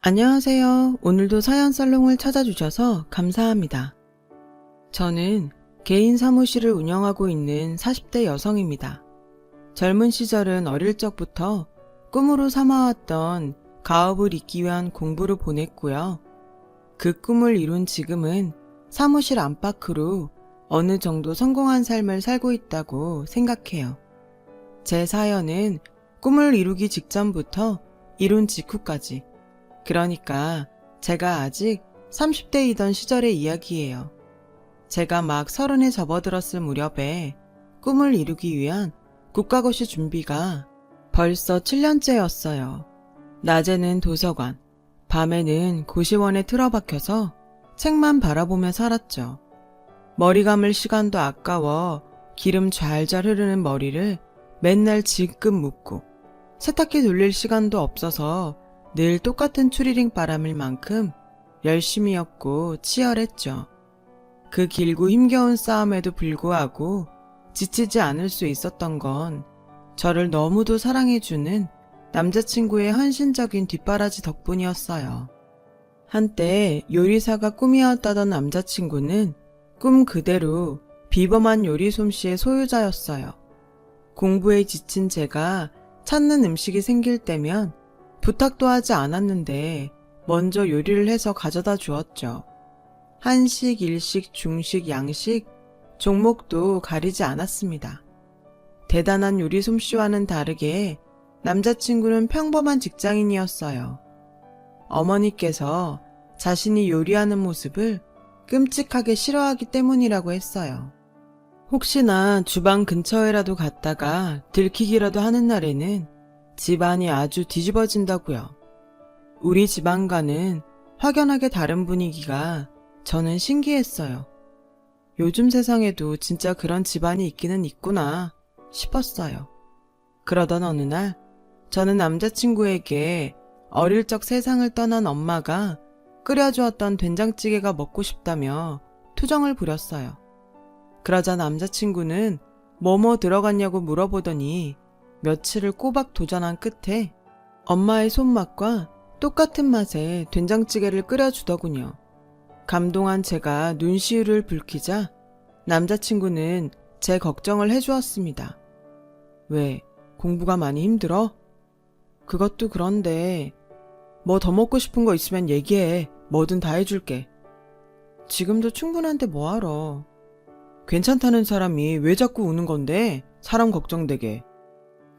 안녕하세요. 오늘도 사연 살롱을 찾아주셔서 감사합니다. 저는 개인 사무실을 운영하고 있는 40대 여성입니다. 젊은 시절은 어릴 적부터 꿈으로 삼아왔던 가업을 잇기 위한 공부를 보냈고요. 그 꿈을 이룬 지금은 사무실 안팎으로 어느 정도 성공한 삶을 살고 있다고 생각해요. 제 사연은 꿈을 이루기 직전부터 이룬 직후까지, 그러니까 제가 아직 30대이던 시절의 이야기예요. 제가 막 30에 접어들었을 무렵에 꿈을 이루기 위한 국가고시 준비가 벌써 7년째였어요. 낮에는 도서관, 밤에는 고시원에 틀어박혀서 책만 바라보며 살았죠. 머리 감을 시간도 아까워 기름 좔좔 흐르는 머리를 맨날 질끈 묶고, 세탁기 돌릴 시간도 없어서 늘 똑같은 추리닝 바람일 만큼 열심히였고 치열했죠. 그 길고 힘겨운 싸움에도 불구하고 지치지 않을 수 있었던 건 저를 너무도 사랑해주는 남자친구의 헌신적인 뒷바라지 덕분이었어요. 한때 요리사가 꿈이었다던 남자친구는 꿈 그대로 비범한 요리 솜씨의 소유자였어요. 공부에 지친 제가 찾는 음식이 생길 때면 부탁도 하지 않았는데 먼저 요리를 해서 가져다 주었죠. 한식, 일식, 중식, 양식, 종목도 가리지 않았습니다. 대단한 요리 솜씨와는 다르게 남자친구는 평범한 직장인이었어요. 어머니께서 자신이 요리하는 모습을 끔찍하게 싫어하기 때문이라고 했어요. 혹시나 주방 근처에라도 갔다가 들키기라도 하는 날에는 집안이 아주 뒤집어진다고요. 우리 집안과는 확연하게 다른 분위기가 저는 신기했어요. 요즘 세상에도 진짜 그런 집안이 있기는 있구나 싶었어요. 그러던 어느 날 저는 남자친구에게 어릴 적 세상을 떠난 엄마가 끓여주었던 된장찌개가 먹고 싶다며 투정을 부렸어요. 그러자 남자친구는 뭐뭐 들어갔냐고 물어보더니 며칠을 꼬박 도전한 끝에 엄마의 손맛과 똑같은 맛의 된장찌개를 끓여주더군요. 감동한 제가 눈시울을 붉히자 남자친구는 제 걱정을 해주었습니다. 왜, 공부가 많이 힘들어? 그것도 그런데 뭐 더 먹고 싶은 거 있으면 얘기해. 뭐든 다 해줄게. 지금도 충분한데 뭐하러. 괜찮다는 사람이 왜 자꾸 우는 건데 사람 걱정되게.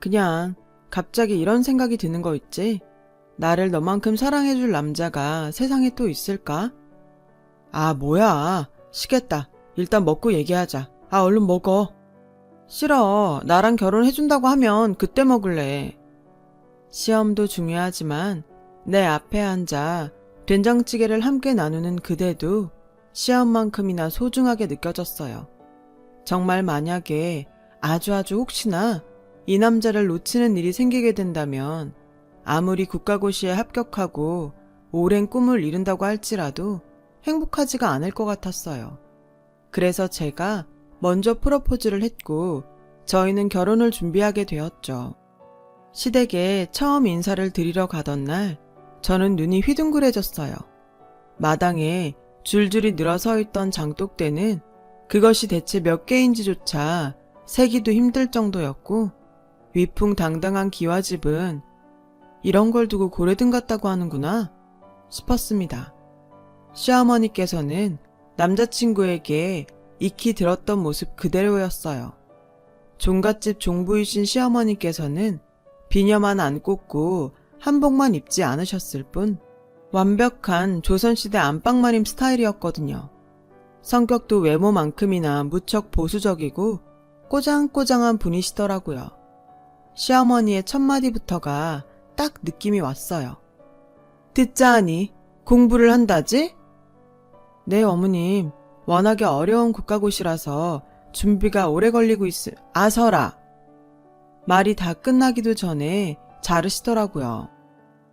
그냥 갑자기 이런 생각이 드는 거 있지? 나를 너만큼 사랑해줄 남자가 세상에 또 있을까? 아, 뭐야. 시겠다. 일단 먹고 얘기하자. 아, 얼른 먹어. 싫어. 나랑 결혼해준다고 하면 그때 먹을래. 시험도 중요하지만 내 앞에 앉아 된장찌개를 함께 나누는 그대도 시험만큼이나 소중하게 느껴졌어요. 정말 만약에 아주 혹시나 이 남자를 놓치는 일이 생기게 된다면 아무리 국가고시에 합격하고 오랜 꿈을 이룬다고 할지라도 행복하지가 않을 것 같았어요. 그래서 제가 먼저 프로포즈를 했고 저희는 결혼을 준비하게 되었죠. 시댁에 처음 인사를 드리러 가던 날 저는 눈이 휘둥그레졌어요. 마당에 줄줄이 늘어서 있던 장독대는 그것이 대체 몇 개인지조차 세기도 힘들 정도였고 위풍당당한 기와집은 이런 걸 두고 고래등 같다고 하는구나 싶었습니다. 시어머니께서는 남자친구에게 익히 들었던 모습 그대로였어요. 종갓집 종부이신 시어머니께서는 비녀만 안 꽂고 한복만 입지 않으셨을 뿐 완벽한 조선시대 안방마님 스타일이었거든요. 성격도 외모만큼이나 무척 보수적이고 꼬장꼬장한 분이시더라고요. 시어머니의 첫마디부터가 딱 느낌이 왔어요. 듣자 하니 공부를 한다지? 네, 어머님. 워낙에 어려운 국가고시라서 준비가 오래 걸리고 아서라. 말이 다 끝나기도 전에 자르시더라고요.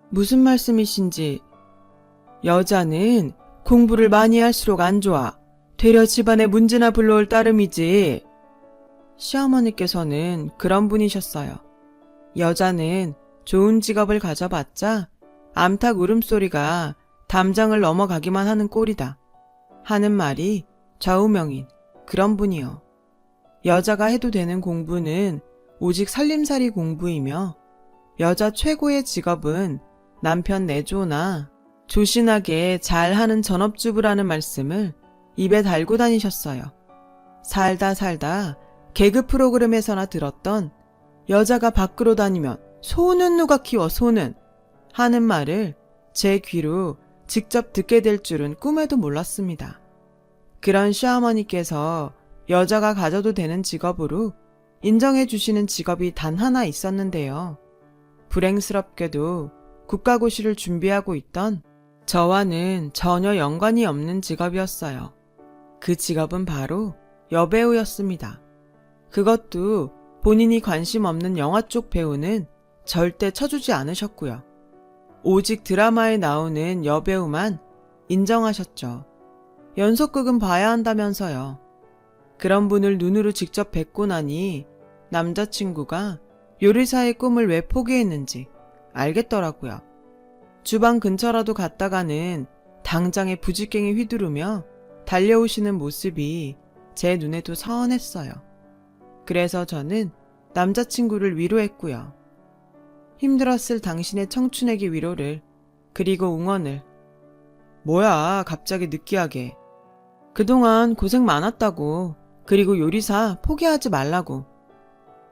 무슨 말씀이신지. 여자는 공부를 많이 할수록 안 좋아. 되려 집안에 문제나 불러올 따름이지. 시어머니께서는 그런 분이셨어요. 여자는 좋은 직업을 가져봤자 암탉 울음소리가 담장을 넘어가기만 하는 꼴이다 하는 말이 좌우명인 그런 분이요. 여자가 해도 되는 공부는 오직 살림살이 공부이며 여자 최고의 직업은 남편 내조나 조신하게 잘하는 전업주부라는 말씀을 입에 달고 다니셨어요. 살다 개그 프로그램에서나 들었던 여자가 밖으로 다니면 소는 누가 키워 소는 하는 말을 제 귀로 직접 듣게 될 줄은 꿈에도 몰랐습니다. 그런 시어머니께서 여자가 가져도 되는 직업으로 인정해 주시는 직업이 단 하나 있었는데요. 불행스럽게도 국가고시를 준비하고 있던 저와는 전혀 연관이 없는 직업이었어요. 그 직업은 바로 여배우였습니다. 그것도 본인이 관심 없는 영화 쪽 배우는 절대 쳐주지 않으셨고요. 오직 드라마에 나오는 여배우만 인정하셨죠. 연속극은 봐야 한다면서요. 그런 분을 눈으로 직접 뵙고 나니 남자친구가 요리사의 꿈을 왜 포기했는지 알겠더라고요. 주방 근처라도 갔다가는 당장에 부지깽이 휘두르며 달려오시는 모습이 제 눈에도 서운했어요. 그래서 저는 남자친구를 위로했고요. 힘들었을 당신의 청춘에게 위로를, 그리고 응원을. 뭐야, 갑자기 느끼하게. 그동안 고생 많았다고. 그리고 요리사 포기하지 말라고.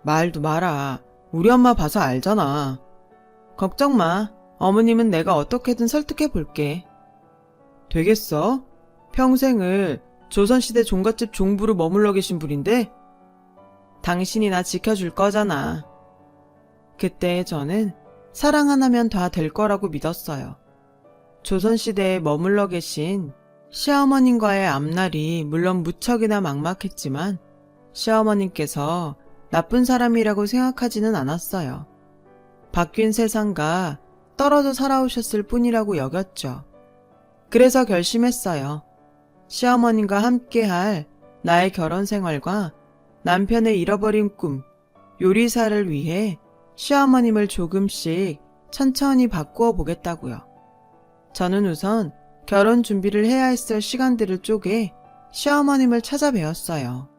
말도 마라. 우리 엄마 봐서 알잖아. 걱정 마. 어머님은 내가 어떻게든 설득해 볼게. 되겠어? 평생을 조선시대 종갓집 종부로 머물러 계신 분인데? 당신이 나 지켜줄 거잖아. 그때 저는 사랑 하나면 다 될 거라고 믿었어요. 조선시대에 머물러 계신 시어머님과의 앞날이 물론 무척이나 막막했지만 시어머님께서 나쁜 사람이라고 생각하지는 않았어요. 바뀐 세상과 떨어져 살아오셨을 뿐이라고 여겼죠. 그래서 결심했어요. 시어머님과 함께할 나의 결혼 생활과 남편의 잃어버린 꿈, 요리사를 위해 시어머님을 조금씩 천천히 바꾸어 보겠다고요. 저는 우선 결혼 준비를 해야 했을 시간들을 쪼개 시어머님을 찾아뵈었어요.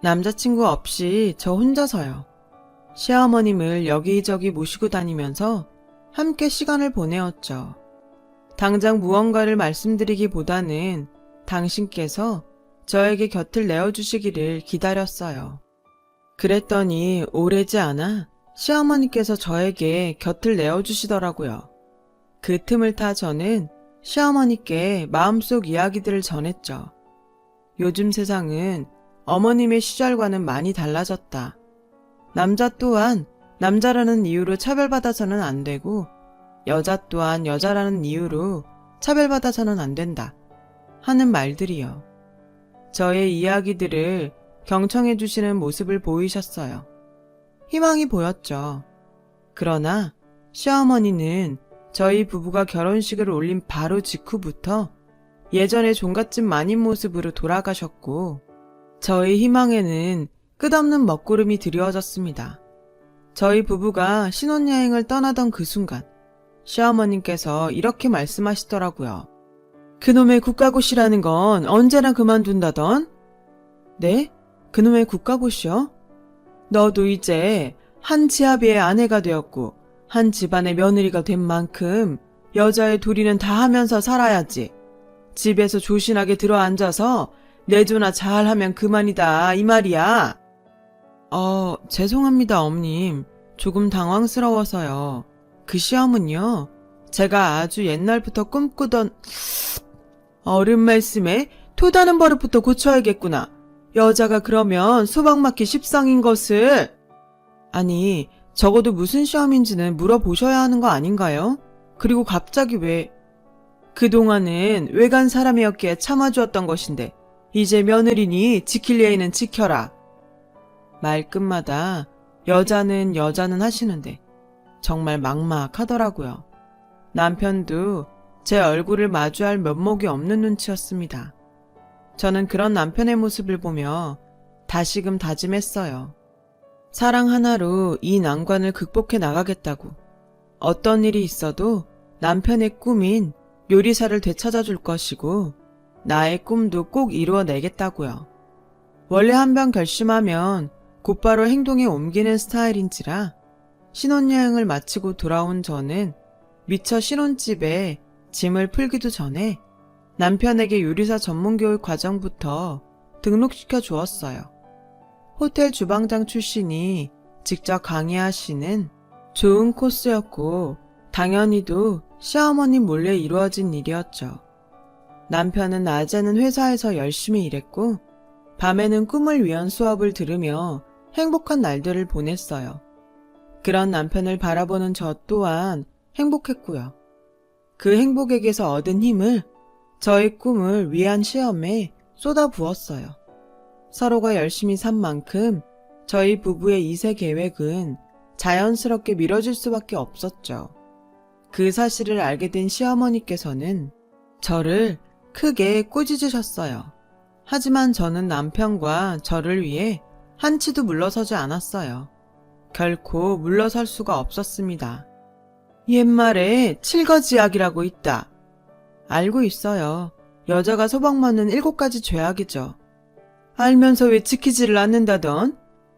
남자친구 없이 저 혼자서요. 시어머님을 여기저기 모시고 다니면서 함께 시간을 보내었죠. 당장 무언가를 말씀드리기보다는 당신께서 저에게 곁을 내어주시기를 기다렸어요. 그랬더니 오래지 않아 시어머니께서 저에게 곁을 내어주시더라고요. 그 틈을 타 저는 시어머니께 마음속 이야기들을 전했죠. 요즘 세상은 어머님의 시절과는 많이 달라졌다. 남자 또한 남자라는 이유로 차별받아서는 안 되고 여자 또한 여자라는 이유로 차별받아서는 안 된다 하는 말들이요. 저의 이야기들을 경청해 주시는 모습을 보이셨어요. 희망이 보였죠. 그러나 시어머니는 저희 부부가 결혼식을 올린 바로 직후부터 예전의 종갓집 마님 모습으로 돌아가셨고 저희 희망에는 끝없는 먹구름이 드리워졌습니다. 저희 부부가 신혼여행을 떠나던 그 순간 시어머님께서 이렇게 말씀하시더라고요. 그놈의 국가고시라는 건 언제나 그만둔다던? 네? 그놈의 국가고시요? 너도 이제 한 지아비의 아내가 되었고 한 집안의 며느리가 된 만큼 여자의 도리는 다 하면서 살아야지. 집에서 조신하게 들어앉아서 내조나 잘하면 그만이다 이 말이야. 죄송합니다 엄님. 조금 당황스러워서요. 그 시험은요. 제가 아주 옛날부터 꿈꾸던 어른 말씀에 토다는 버릇부터 고쳐야겠구나. 여자가 그러면 소박 맞기 십상인 것을. 아니 적어도 무슨 시험인지는 물어보셔야 하는 거 아닌가요? 그리고 갑자기 왜. 그동안은 외간 사람이었기에 참아주었던 것인데 이제 며느리니 지킬 예의는 지켜라. 말끝마다 여자는 하시는데 정말 막막하더라고요. 남편도 제 얼굴을 마주할 면목이 없는 눈치였습니다. 저는 그런 남편의 모습을 보며 다시금 다짐했어요. 사랑 하나로 이 난관을 극복해 나가겠다고. 어떤 일이 있어도 남편의 꿈인 요리사를 되찾아줄 것이고 나의 꿈도 꼭 이루어내겠다고요. 원래 한 번 결심하면 곧바로 행동에 옮기는 스타일인지라 신혼여행을 마치고 돌아온 저는 미처 신혼집에 짐을 풀기도 전에 남편에게 요리사 전문교육 과정부터 등록시켜 주었어요. 호텔 주방장 출신이 직접 강의하시는 좋은 코스였고 당연히도 시어머님 몰래 이루어진 일이었죠. 남편은 낮에는 회사에서 열심히 일했고 밤에는 꿈을 위한 수업을 들으며 행복한 날들을 보냈어요. 그런 남편을 바라보는 저 또한 행복했고요. 그 행복에게서 얻은 힘을 저의 꿈을 위한 시험에 쏟아부었어요. 서로가 열심히 산 만큼 저희 부부의 2세 계획은 자연스럽게 미뤄질 수밖에 없었죠. 그 사실을 알게 된 시어머니께서는 저를 크게 꾸짖으셨어요. 하지만 저는 남편과 저를 위해 한치도 물러서지 않았어요. 결코 물러설 수가 없었습니다. 옛말에 칠거지약이라고 있다. 알고 있어요. 여자가 소박 맞는 7가지 죄악이죠. 알면서 왜 지키지를 않는다던?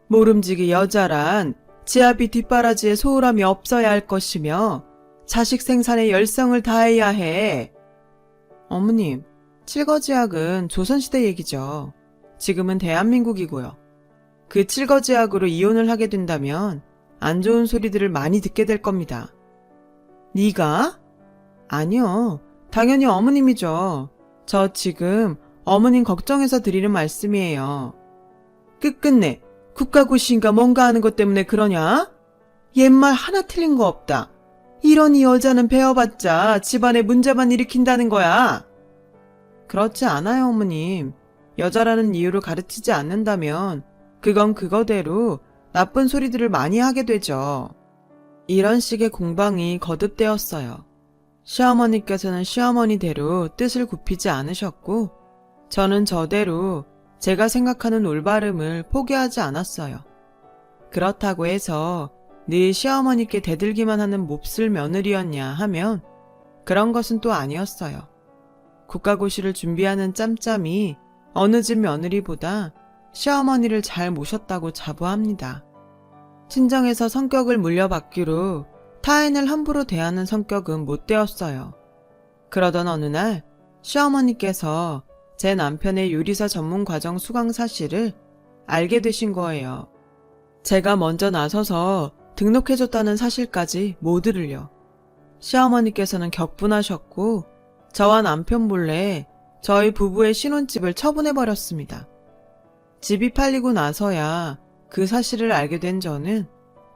모름지기 여자란 지아비 뒷바라지에 소홀함이 없어야 할 것이며 자식 생산에 열성을 다해야 해. 어머님, 칠거지약은 조선시대 얘기죠. 지금은 대한민국이고요. 그 칠거지약으로 이혼을 하게 된다면 안 좋은 소리들을 많이 듣게 될 겁니다. 네가? 아니요. 당연히 어머님이죠. 저 지금 어머님 걱정해서 드리는 말씀이에요. 끝끝내 국가고시인가 뭔가 하는 것 때문에 그러냐? 옛말 하나 틀린 거 없다. 이러니 여자는 배워봤자 집안에 문제만 일으킨다는 거야. 그렇지 않아요, 어머님. 여자라는 이유를 가르치지 않는다면 그건 그거대로 나쁜 소리들을 많이 하게 되죠. 이런 식의 공방이 거듭되었어요. 시어머니께서는 시어머니대로 뜻을 굽히지 않으셨고 저는 저대로 제가 생각하는 올바름을 포기하지 않았어요. 그렇다고 해서 늘 시어머니께 대들기만 하는 몹쓸 며느리였냐 하면 그런 것은 또 아니었어요. 국가고시를 준비하는 짬짬이 어느 집 며느리보다 시어머니를 잘 모셨다고 자부합니다. 친정에서 성격을 물려받기로 타인을 함부로 대하는 성격은 못 되었어요. 그러던 어느 날 시어머니께서 제 남편의 요리사 전문 과정 수강 사실을 알게 되신 거예요. 제가 먼저 나서서 등록해줬다는 사실까지 모두를요. 시어머니께서는 격분하셨고 저와 남편 몰래 저희 부부의 신혼집을 처분해버렸습니다. 집이 팔리고 나서야 그 사실을 알게 된 저는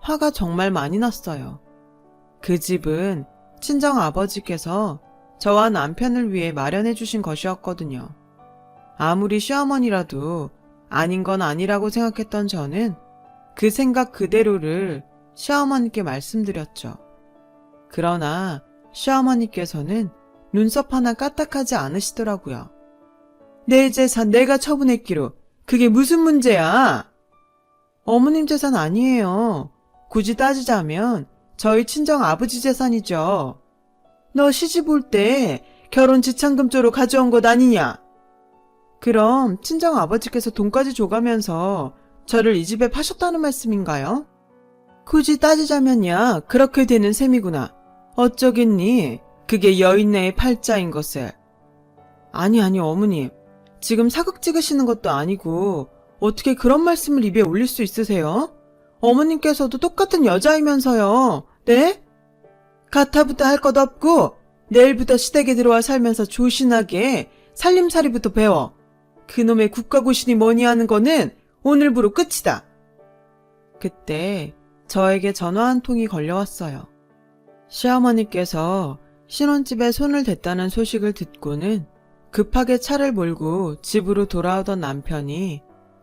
화가 정말 많이 났어요. 그 집은 친정 아버지께서 저와 남편을 위해 마련해 주신 것이었거든요. 아무리 시어머니라도 아닌 건 아니라고 생각했던 저는 그 생각 그대로를 시어머니께 말씀드렸죠. 그러나 시어머니께서는 눈썹 하나 까딱하지 않으시더라고요. 내 재산 내가 처분했기로 그게 무슨 문제야? 어머님 재산 아니에요. 굳이 따지자면 저희 친정 아버지 재산이죠. 너 시집 올 때 결혼 지참금 쪽으로 가져온 것 아니냐? 그럼 친정 아버지께서 돈까지 줘가면서 저를 이 집에 파셨다는 말씀인가요? 굳이 따지자면야 그렇게 되는 셈이구나. 어쩌겠니? 그게 여인네의 팔자인 것을. 아니 어머님. 지금 사극 찍으시는 것도 아니고 어떻게 그런 말씀을 입에 올릴 수 있으세요? 어머님께서도 똑같은 여자이면서요. 네? 가타부터 할 것 없고 내일부터 시댁에 들어와 살면서 조신하게 살림살이부터 배워. 그놈의 국가고신이 뭐니 하는 거는 오늘부로 끝이다. 그때 저에게 전화 한 통이 걸려왔어요. 시어머니께서 신혼집에 손을 댔다는 소식을 듣고는 급하게 차를 몰고 집으로 돌아오던 남편이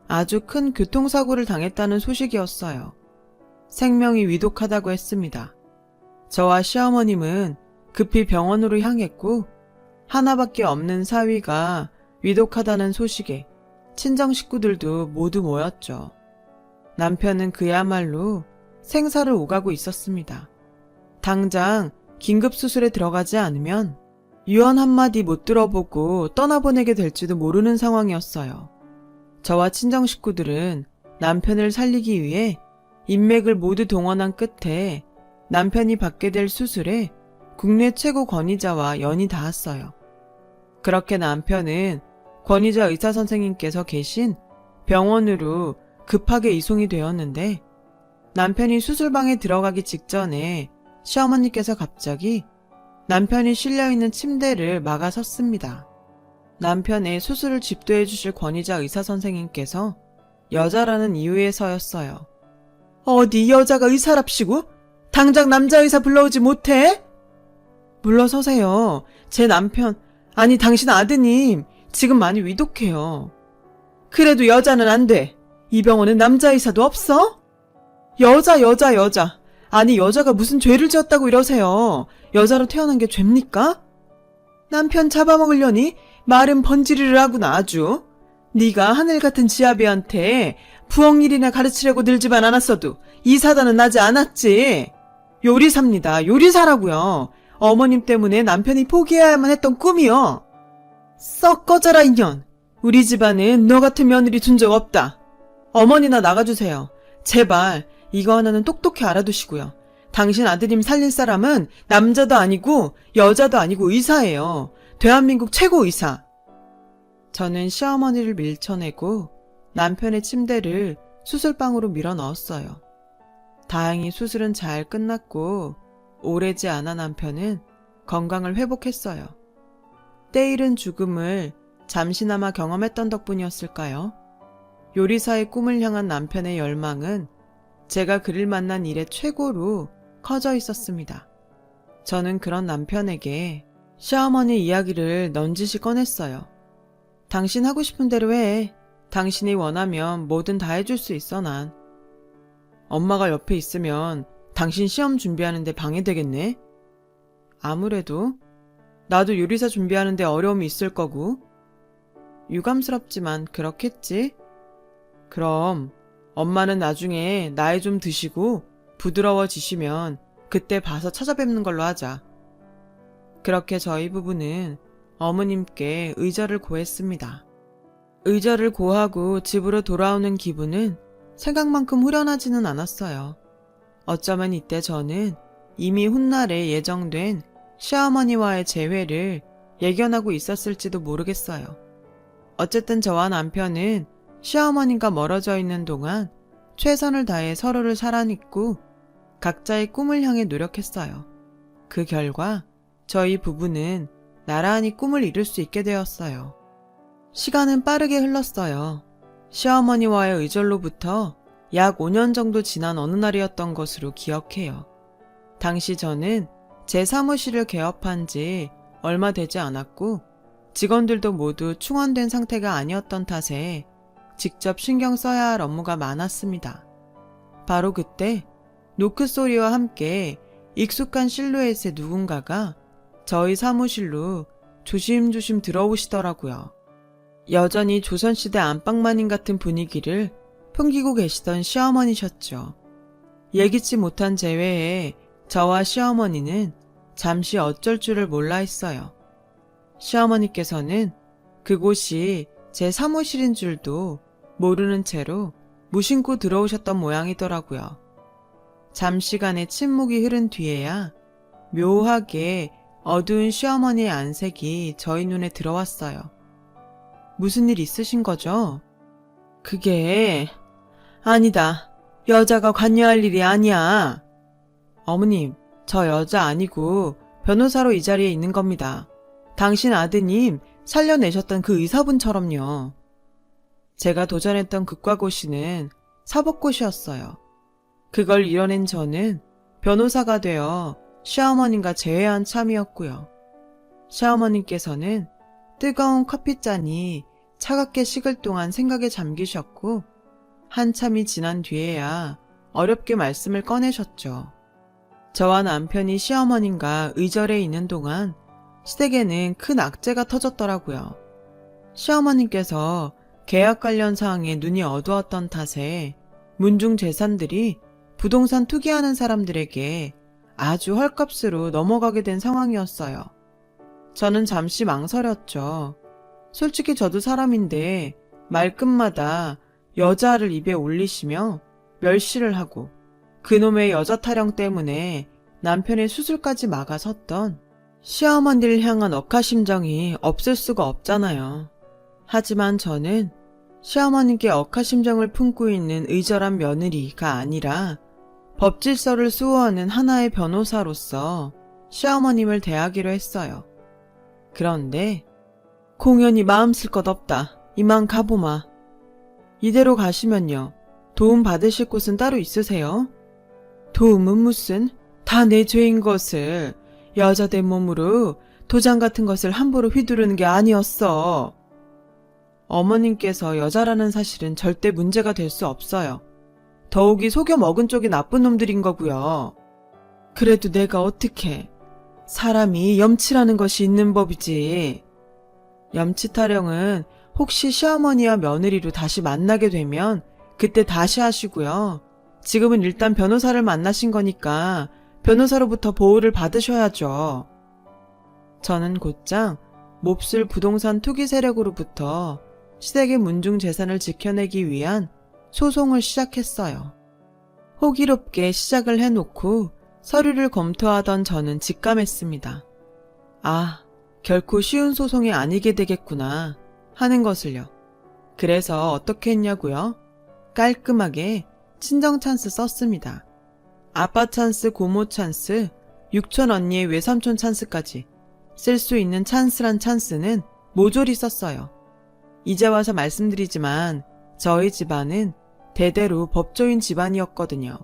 아주 큰 교통사고를 당했다는 소식이었어요. 생명이 위독하다고 했습니다. 저와 시어머님은 급히 병원으로 향했고 하나밖에 없는 사위가 위독하다는 소식에 친정 식구들도 모두 모였죠. 남편은 그야말로 생사를 오가고 있었습니다. 당장 긴급 수술에 들어가지 않으면 유언 한마디 못 들어보고 떠나보내게 될지도 모르는 상황이었어요. 저와 친정 식구들은 남편을 살리기 위해 인맥을 모두 동원한 끝에 남편이 받게 될 수술에 국내 최고 권위자와 연이 닿았어요. 그렇게 남편은 권위자 의사 선생님께서 계신 병원으로 급하게 이송이 되었는데 남편이 수술방에 들어가기 직전에 시어머니께서 갑자기 남편이 실려있는 침대를 막아섰습니다. 남편의 수술을 집도해 주실 권위자 의사 선생님께서 여자라는 이유에서였어요. 어디 여자가 의사랍시고? 당장 남자 의사 불러오지 못해? 물러서세요. 제 남편, 아니 당신 아드님 지금 많이 위독해요. 그래도 여자는 안 돼. 이 병원은 남자 의사도 없어? 여자. 아니 여자가 무슨 죄를 지었다고 이러세요. 여자로 태어난 게 죄입니까? 남편 잡아먹으려니 말은 번지르르 하구나 아주. 네가 하늘 같은 지아비한테 부엌일이나 가르치려고 늘지만 않았어도 이 사단은 나지 않았지. 요리사입니다. 요리사라고요. 어머님 때문에 남편이 포기해야만 했던 꿈이요. 썩 꺼져라 인연. 우리 집안은 너 같은 며느리 둔 적 없다. 어머니나 나가주세요. 제발 이거 하나는 똑똑히 알아두시고요. 당신 아드님 살릴 사람은 남자도 아니고 여자도 아니고 의사예요. 대한민국 최고 의사. 저는 시어머니를 밀쳐내고 남편의 침대를 수술방으로 밀어 넣었어요. 다행히 수술은 잘 끝났고 오래지 않아 남편은 건강을 회복했어요. 때이른 죽음을 잠시나마 경험했던 덕분이었을까요? 요리사의 꿈을 향한 남편의 열망은 제가 그를 만난 이래 최고로 커져 있었습니다. 저는 그런 남편에게 시어머니 이야기를 넌지시 꺼냈어요. 당신 하고 싶은 대로 해. 당신이 원하면 뭐든 다 해줄 수 있어 난. 엄마가 옆에 있으면 당신 시험 준비하는데 방해되겠네? 아무래도 나도 요리사 준비하는데 어려움이 있을 거고. 유감스럽지만 그렇겠지? 그럼 엄마는 나중에 나이 좀 드시고 부드러워지시면 그때 봐서 찾아뵙는 걸로 하자. 그렇게 저희 부부는 어머님께 의절을 고했습니다. 의절을 고하고 집으로 돌아오는 기분은 생각만큼 후련하지는 않았어요. 어쩌면 이때 저는 이미 훗날에 예정된 시어머니와의 재회를 예견하고 있었을지도 모르겠어요. 어쨌든 저와 남편은 시어머님과 멀어져 있는 동안 최선을 다해 서로를 사랑했고 각자의 꿈을 향해 노력했어요. 그 결과 저희 부부는 나란히 꿈을 이룰 수 있게 되었어요. 시간은 빠르게 흘렀어요. 시어머니와의 의절로부터 약 5년 정도 지난 어느 날이었던 것으로 기억해요. 당시 저는 제 사무실을 개업한 지 얼마 되지 않았고 직원들도 모두 충원된 상태가 아니었던 탓에 직접 신경 써야 할 업무가 많았습니다. 바로 그때 노크 소리와 함께 익숙한 실루엣의 누군가가 저희 사무실로 조심조심 들어오시더라고요. 여전히 조선시대 안방마님 같은 분위기를 풍기고 계시던 시어머니셨죠. 예기치 못한 재회에 저와 시어머니는 잠시 어쩔 줄을 몰라 했어요. 시어머니께서는 그곳이 제 사무실인 줄도 모르는 채로 무심코 들어오셨던 모양이더라고요. 잠시간의 침묵이 흐른 뒤에야 묘하게 어두운 시어머니의 안색이 저희 눈에 들어왔어요. 무슨 일 있으신 거죠? 그게... 아니다. 여자가 관여할 일이 아니야. 어머님, 저 여자 아니고 변호사로 이 자리에 있는 겁니다. 당신 아드님 살려내셨던 그 의사분처럼요. 제가 도전했던 극과고시는 사법고시였어요. 그걸 이뤄낸 저는 변호사가 되어 시어머님과 재회한 참이었고요. 시어머님께서는 뜨거운 커피잔이 차갑게 식을 동안 생각에 잠기셨고 한참이 지난 뒤에야 어렵게 말씀을 꺼내셨죠. 저와 남편이 시어머님과 의절에 있는 동안 시댁에는 큰 악재가 터졌더라고요. 시어머님께서 계약 관련 사항에 눈이 어두웠던 탓에 문중 재산들이 부동산 투기하는 사람들에게 아주 헐값으로 넘어가게 된 상황이었어요. 저는 잠시 망설였죠. 솔직히 저도 사람인데 말끝마다 여자를 입에 올리시며 멸시를 하고 그놈의 여자 타령 때문에 남편의 수술까지 막아섰던 시어머니를 향한 억하심정이 없을 수가 없잖아요. 하지만 저는 시어머니께 억하심정을 품고 있는 의절한 며느리가 아니라 법질서를 수호하는 하나의 변호사로서 시어머님을 대하기로 했어요. 그런데 공연히 마음 쓸 것 없다. 이만 가보마. 이대로 가시면요. 도움 받으실 곳은 따로 있으세요? 도움은 무슨? 다 내 죄인 것을 여자된 몸으로 도장 같은 것을 함부로 휘두르는 게 아니었어. 어머님께서 여자라는 사실은 절대 문제가 될 수 없어요. 더욱이 속여 먹은 쪽이 나쁜 놈들인 거고요. 그래도 내가 어떻게 사람이 염치라는 것이 있는 법이지. 염치 타령은 혹시 시어머니와 며느리로 다시 만나게 되면 그때 다시 하시고요. 지금은 일단 변호사를 만나신 거니까 변호사로부터 보호를 받으셔야죠. 저는 곧장 몹쓸 부동산 투기 세력으로부터 시댁의 문중 재산을 지켜내기 위한 소송을 시작했어요. 호기롭게 시작을 해놓고 서류를 검토하던 저는 직감했습니다. 아, 결코 쉬운 소송이 아니게 되겠구나 하는 것을요. 그래서 어떻게 했냐고요? 깔끔하게 친정 찬스 썼습니다. 아빠 찬스, 고모 찬스, 육촌 언니의 외삼촌 찬스까지 쓸 수 있는 찬스란 찬스는 모조리 썼어요. 이제 와서 말씀드리지만 저희 집안은 대대로 법조인 집안이었거든요.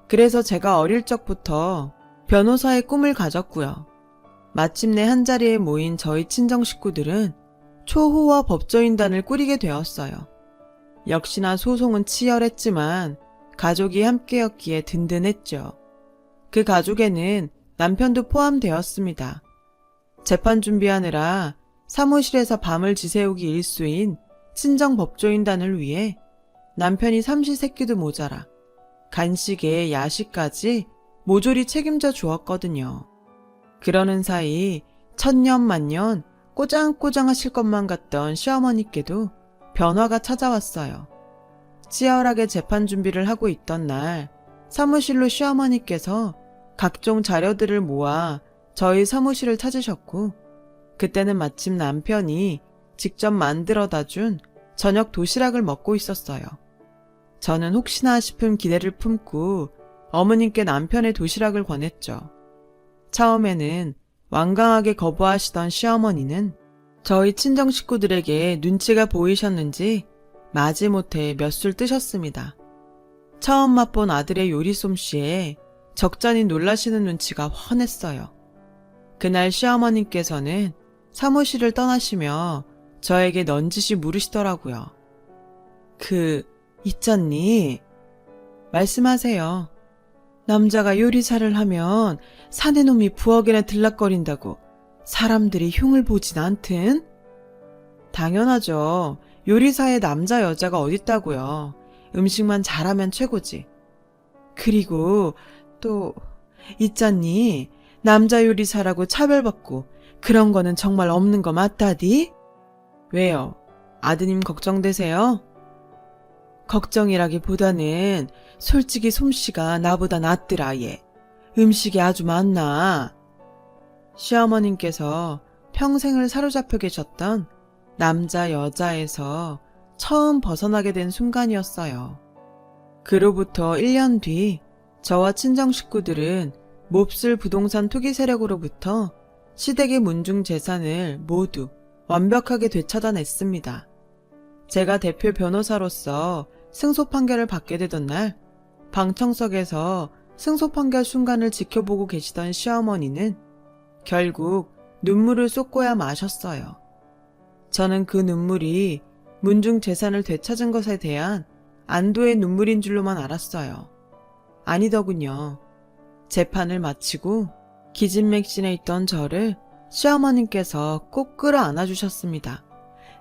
그래서 제가 어릴 적부터 변호사의 꿈을 가졌고요. 마침내 한자리에 모인 저희 친정 식구들은 초호화 법조인단을 꾸리게 되었어요. 역시나 소송은 치열했지만 가족이 함께였기에 든든했죠. 그 가족에는 남편도 포함되었습니다. 재판 준비하느라 사무실에서 밤을 지새우기 일수인 친정 법조인단을 위해 남편이 삼시세끼도 모자라 간식에 야식까지 모조리 책임져 주었거든요. 그러는 사이 천년만년 꼬장꼬장하실 것만 같던 시어머니께도 변화가 찾아왔어요. 치열하게 재판 준비를 하고 있던 날 사무실로 시어머니께서 각종 자료들을 모아 저희 사무실을 찾으셨고 그때는 마침 남편이 직접 만들어다 준 저녁 도시락을 먹고 있었어요. 저는 혹시나 싶은 기대를 품고 어머님께 남편의 도시락을 권했죠. 처음에는 완강하게 거부하시던 시어머니는 저희 친정 식구들에게 눈치가 보이셨는지 마지못해 몇 술 뜨셨습니다. 처음 맛본 아들의 요리 솜씨에 적잖이 놀라시는 눈치가 훤했어요. 그날 시어머님께서는 사무실을 떠나시며 저에게 넌지시 물으시더라고요. 있잖니? 말씀하세요. 남자가 요리사를 하면 사내놈이 부엌에나 들락거린다고 사람들이 흉을 보진 않든? 당연하죠. 요리사에 남자 여자가 어딨다고요. 음식만 잘하면 최고지. 그리고 또 있잖니? 남자 요리사라고 차별받고 그런 거는 정말 없는 거 맞다디? 왜요? 아드님 걱정되세요? 걱정이라기보다는 솔직히 솜씨가 나보다 낫더라 얘. 음식이 아주 많나. 시어머님께서 평생을 사로잡혀 계셨던 남자 여자에서 처음 벗어나게 된 순간이었어요. 그로부터 1년 뒤 저와 친정 식구들은 몹쓸 부동산 투기 세력으로부터 시댁의 문중 재산을 모두 완벽하게 되찾아냈습니다. 제가 대표 변호사로서 승소 판결을 받게 되던 날 방청석에서 승소 판결 순간을 지켜보고 계시던 시어머니는 결국 눈물을 쏟고야 마셨어요. 저는 그 눈물이 문중 재산을 되찾은 것에 대한 안도의 눈물인 줄로만 알았어요. 아니더군요. 재판을 마치고 기진맥진해 있던 저를 시어머님께서 꼭 끌어안아 주셨습니다.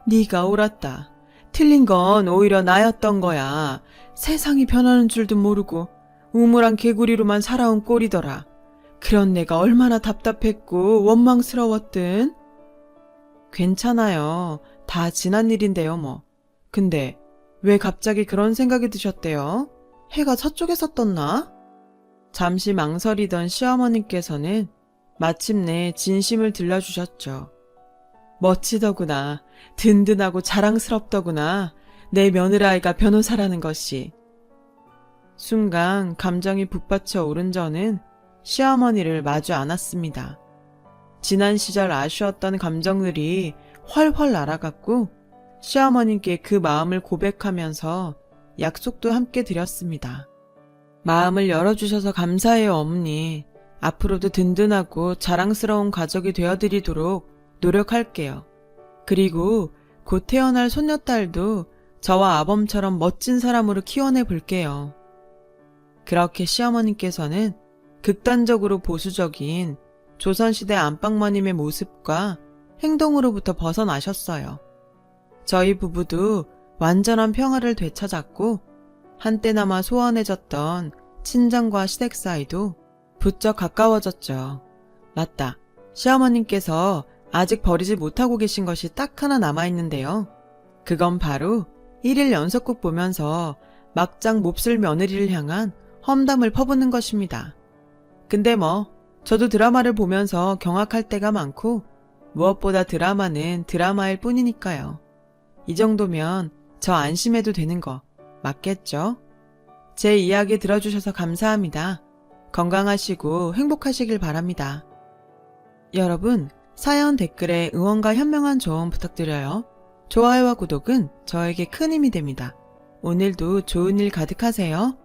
네가 옳았다. 틀린 건 오히려 나였던 거야. 세상이 변하는 줄도 모르고 우물한 개구리로만 살아온 꼴이더라. 그런 내가 얼마나 답답했고 원망스러웠든. 괜찮아요. 다 지난 일인데요, 뭐. 근데 왜 갑자기 그런 생각이 드셨대요? 해가 서쪽에서 떴나? 잠시 망설이던 시어머님께서는 마침내 진심을 들려주셨죠. 멋지더구나. 든든하고 자랑스럽더구나. 내 며느라이가 변호사라는 것이. 순간 감정이 북받쳐 오른 저는 시어머니를 마주 안았습니다. 지난 시절 아쉬웠던 감정들이 훨훨 날아갔고 시어머님께 그 마음을 고백하면서 약속도 함께 드렸습니다. 마음을 열어주셔서 감사해요, 어머니. 앞으로도 든든하고 자랑스러운 가족이 되어드리도록 노력할게요. 그리고 곧 태어날 손녀딸도 저와 아범처럼 멋진 사람으로 키워내 볼게요. 그렇게 시어머님께서는 극단적으로 보수적인 조선시대 안방마님의 모습과 행동으로부터 벗어나셨어요. 저희 부부도 완전한 평화를 되찾았고 한때나마 소원해졌던 친정과 시댁 사이도 부쩍 가까워졌죠. 맞다. 시어머님께서 아직 버리지 못하고 계신 것이 딱 하나 남아있는데요. 그건 바로 1일 연속극 보면서 막장 몹쓸 며느리를 향한 험담을 퍼붓는 것입니다. 근데 뭐 저도 드라마를 보면서 경악할 때가 많고 무엇보다 드라마는 드라마일 뿐이니까요. 이 정도면 저 안심해도 되는 거 맞겠죠? 제 이야기 들어주셔서 감사합니다. 건강하시고 행복하시길 바랍니다. 여러분, 사연 댓글에 응원과 현명한 조언 부탁드려요. 좋아요와 구독은 저에게 큰 힘이 됩니다. 오늘도 좋은 일 가득하세요.